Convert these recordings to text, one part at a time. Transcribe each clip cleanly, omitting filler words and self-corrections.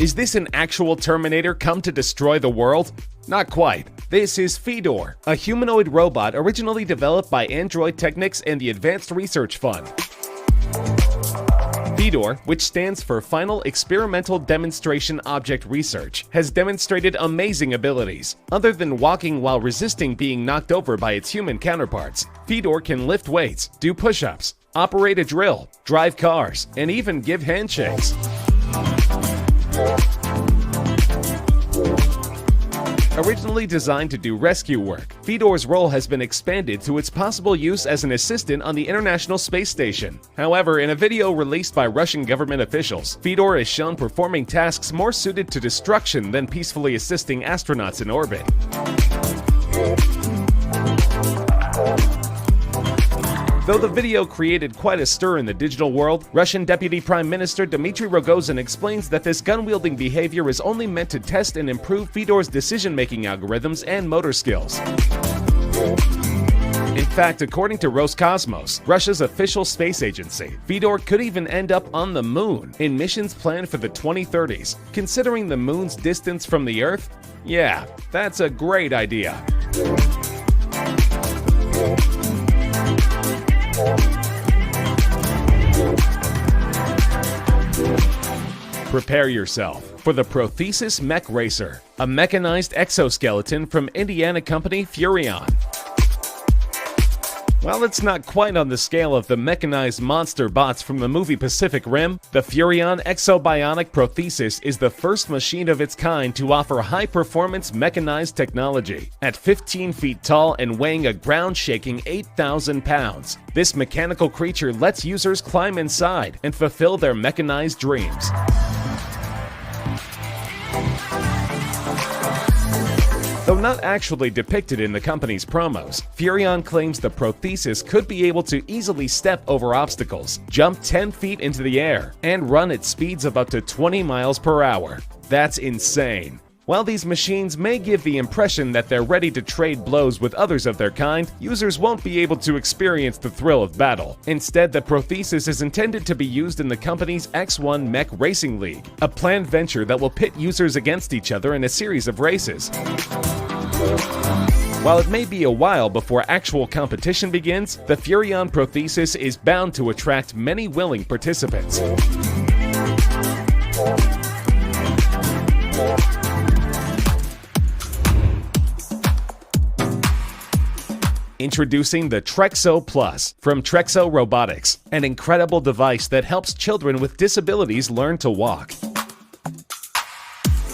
Is this an actual Terminator come to destroy the world? Not quite. This is Fedor, a humanoid robot originally developed by Android Technics and the Advanced Research Fund. Fedor, which stands for Final Experimental Demonstration Object Research, has demonstrated amazing abilities. Other than walking while resisting being knocked over by its human counterparts, Fedor can lift weights, do push-ups, operate a drill, drive cars, and even give handshakes. Originally designed to do rescue work, Fedor's role has been expanded to its possible use as an assistant on the International Space Station. However, in a video released by Russian government officials, Fedor is shown performing tasks more suited to destruction than peacefully assisting astronauts in orbit. Though the video created quite a stir in the digital world, Russian Deputy Prime Minister Dmitry Rogozin explains that this gun-wielding behavior is only meant to test and improve Fedor's decision-making algorithms and motor skills. In fact, according to Roscosmos, Russia's official space agency, Fedor could even end up on the moon in missions planned for the 2030s. Considering the moon's distance from the Earth, yeah, that's a great idea. Prepare yourself for the Prothesis Mech Racer, a mechanized exoskeleton from Indiana company Furion. While it's not quite on the scale of the mechanized monster bots from the movie Pacific Rim, the Furion Exobionic Prothesis is the first machine of its kind to offer high-performance mechanized technology. At 15 feet tall and weighing a ground-shaking 8,000 pounds, this mechanical creature lets users climb inside and fulfill their mechanized dreams. Though not actually depicted in the company's promos, Furion claims the Prothesis could be able to easily step over obstacles, jump 10 feet into the air, and run at speeds of up to 20 miles per hour. That's insane. While these machines may give the impression that they're ready to trade blows with others of their kind, users won't be able to experience the thrill of battle. Instead, the Prothesis is intended to be used in the company's X1 Mech Racing League, a planned venture that will pit users against each other in a series of races. While it may be a while before actual competition begins, the Furion Prothesis is bound to attract many willing participants. Introducing the Trexo Plus from Trexo Robotics, an incredible device that helps children with disabilities learn to walk.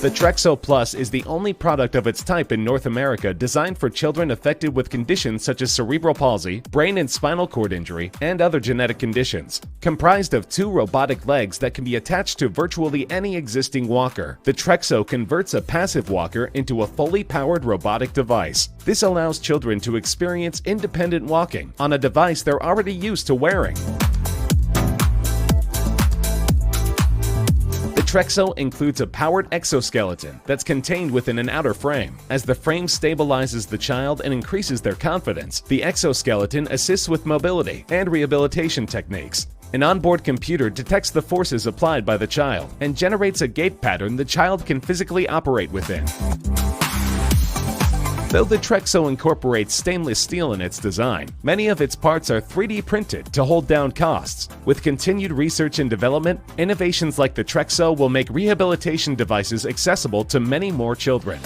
The Trexo Plus is the only product of its type in North America designed for children affected with conditions such as cerebral palsy, brain and spinal cord injury, and other genetic conditions. Comprised of 2 robotic legs that can be attached to virtually any existing walker, the Trexo converts a passive walker into a fully powered robotic device. This allows children to experience independent walking on a device they're already used to wearing. The Trexo includes a powered exoskeleton that's contained within an outer frame. As the frame stabilizes the child and increases their confidence, the exoskeleton assists with mobility and rehabilitation techniques. An onboard computer detects the forces applied by the child and generates a gait pattern the child can physically operate within. Though the Trexo incorporates stainless steel in its design, many of its parts are 3D printed to hold down costs. With continued research and development, innovations like the Trexo will make rehabilitation devices accessible to many more children.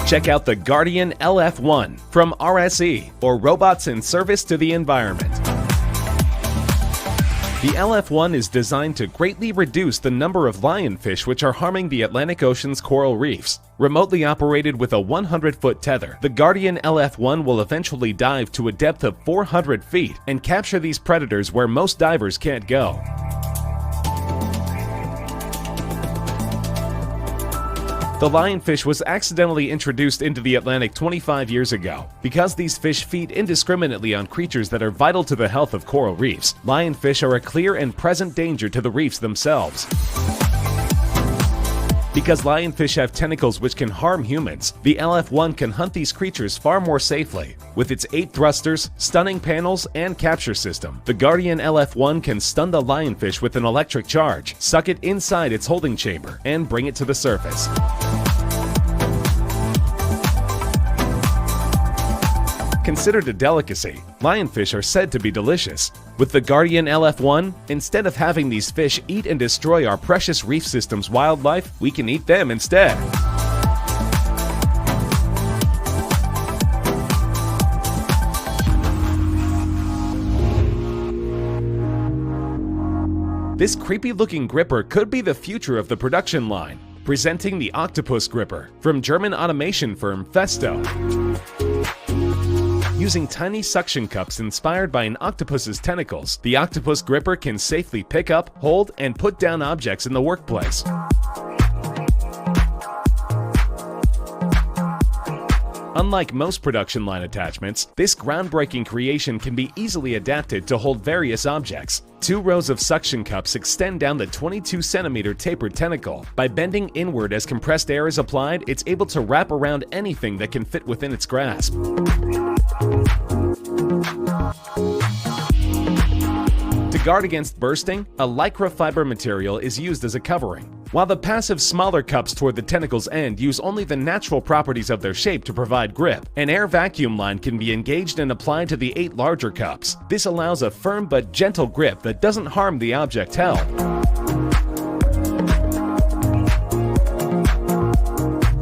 Check out the Guardian LF1 from RSE, or Robots in Service to the Environment. The LF1 is designed to greatly reduce the number of lionfish which are harming the Atlantic Ocean's coral reefs. Remotely operated with a 100-foot tether, the Guardian LF1 will eventually dive to a depth of 400 feet and capture these predators where most divers can't go. The lionfish was accidentally introduced into the Atlantic 25 years ago. Because these fish feed indiscriminately on creatures that are vital to the health of coral reefs, lionfish are a clear and present danger to the reefs themselves. Because lionfish have tentacles which can harm humans, the LF1 can hunt these creatures far more safely. With its 8 thrusters, stunning panels, and capture system, the Guardian LF1 can stun the lionfish with an electric charge, suck it inside its holding chamber, and bring it to the surface. Considered a delicacy, lionfish are said to be delicious. With the Guardian LF1, instead of having these fish eat and destroy our precious reef system's wildlife, we can eat them instead. This creepy-looking gripper could be the future of the production line. Presenting the Octopus Gripper from German automation firm Festo. Using tiny suction cups inspired by an octopus's tentacles, the Octopus Gripper can safely pick up, hold, and put down objects in the workplace. Unlike most production line attachments, this groundbreaking creation can be easily adapted to hold various objects. 2 rows of suction cups extend down the 22-centimeter tapered tentacle. By bending inward as compressed air is applied, it's able to wrap around anything that can fit within its grasp. To guard against bursting, a lycra fiber material is used as a covering. While the passive smaller cups toward the tentacle's end use only the natural properties of their shape to provide grip, an air vacuum line can be engaged and applied to the 8 larger cups. This allows a firm but gentle grip that doesn't harm the object held.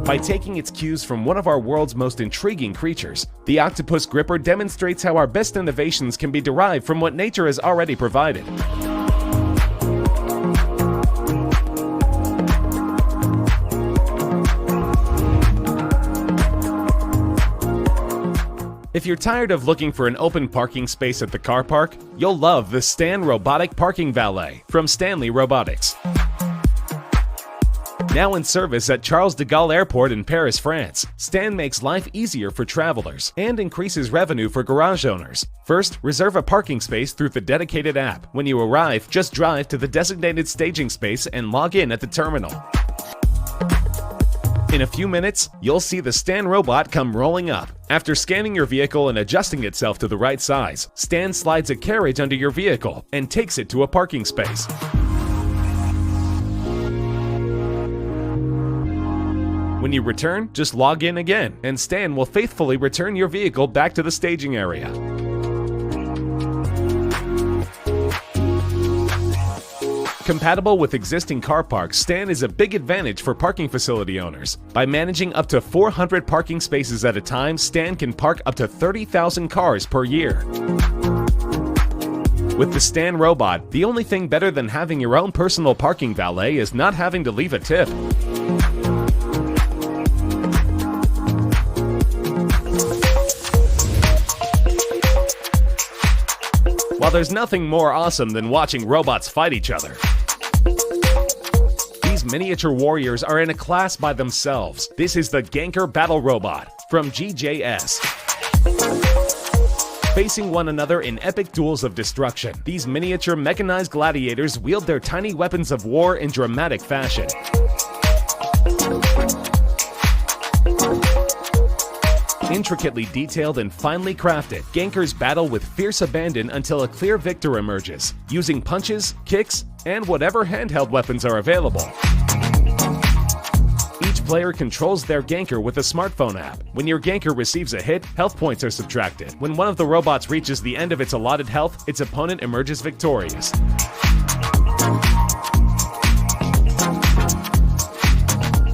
By taking its cues from one of our world's most intriguing creatures, the Octopus Gripper demonstrates how our best innovations can be derived from what nature has already provided. If you're tired of looking for an open parking space at the car park, you'll love the Stan Robotic Parking Valet from Stanley Robotics. Now in service at Charles de Gaulle Airport in Paris, France, Stan makes life easier for travelers and increases revenue for garage owners. First, reserve a parking space through the dedicated app. When you arrive, just drive to the designated staging space and log in at the terminal. In a few minutes, you'll see the Stan robot come rolling up. After scanning your vehicle and adjusting itself to the right size, Stan slides a carriage under your vehicle and takes it to a parking space. When you return, just log in again, and Stan will faithfully return your vehicle back to the staging area. Compatible with existing car parks, Stan is a big advantage for parking facility owners. By managing up to 400 parking spaces at a time, Stan can park up to 30,000 cars per year. With the Stan robot, the only thing better than having your own personal parking valet is not having to leave a tip. While there's nothing more awesome than watching robots fight each other, these miniature warriors are in a class by themselves. This is the Ganker Battle Robot from GJS. Facing one another in epic duels of destruction, these miniature mechanized gladiators wield their tiny weapons of war in dramatic fashion. Intricately detailed and finely crafted, Gankers battle with fierce abandon until a clear victor emerges, using punches, kicks, and whatever handheld weapons are available. Each player controls their Ganker with a smartphone app. When your Ganker receives a hit, health points are subtracted. When one of the robots reaches the end of its allotted health, its opponent emerges victorious.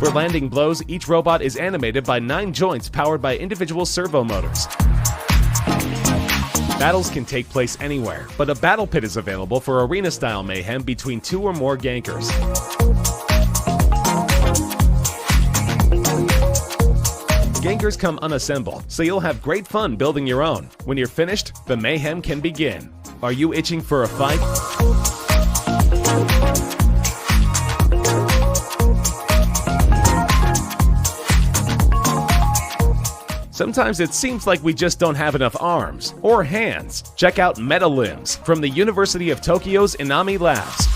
For landing blows, each robot is animated by 9 joints powered by individual servo motors. Battles can take place anywhere, but a battle pit is available for arena-style mayhem between 2 or more Gankers. Gankers come unassembled, so you'll have great fun building your own. When you're finished, the mayhem can begin. Are you itching for a fight? Sometimes it seems like we just don't have enough arms or hands. Check out Meta Limbs from the University of Tokyo's Inami Labs.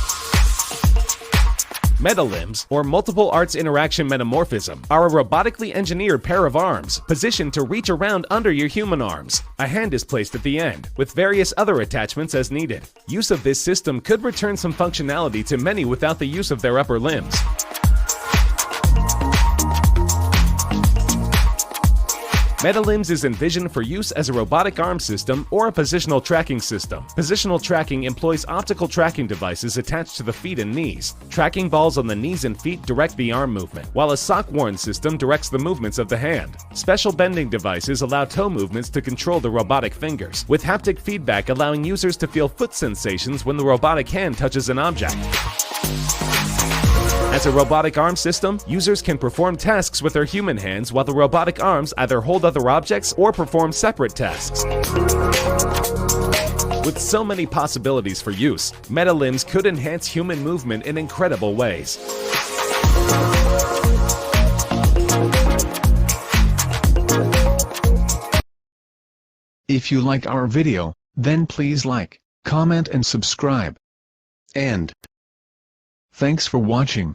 Metalimbs, or multiple arts interaction metamorphism, are a robotically engineered pair of arms positioned to reach around under your human arms. A hand is placed at the end, with various other attachments as needed. Use of this system could return some functionality to many without the use of their upper limbs. Metalimbs is envisioned for use as a robotic arm system or a positional tracking system. Positional tracking employs optical tracking devices attached to the feet and knees. Tracking balls on the knees and feet direct the arm movement, while a sock-worn system directs the movements of the hand. Special bending devices allow toe movements to control the robotic fingers, with haptic feedback allowing users to feel foot sensations when the robotic hand touches an object. As a robotic arm system, users can perform tasks with their human hands while the robotic arms either hold other objects or perform separate tasks. With so many possibilities for use, Metalimbs could enhance human movement in incredible ways. If you like our video, then please like, comment and subscribe. And thanks for watching.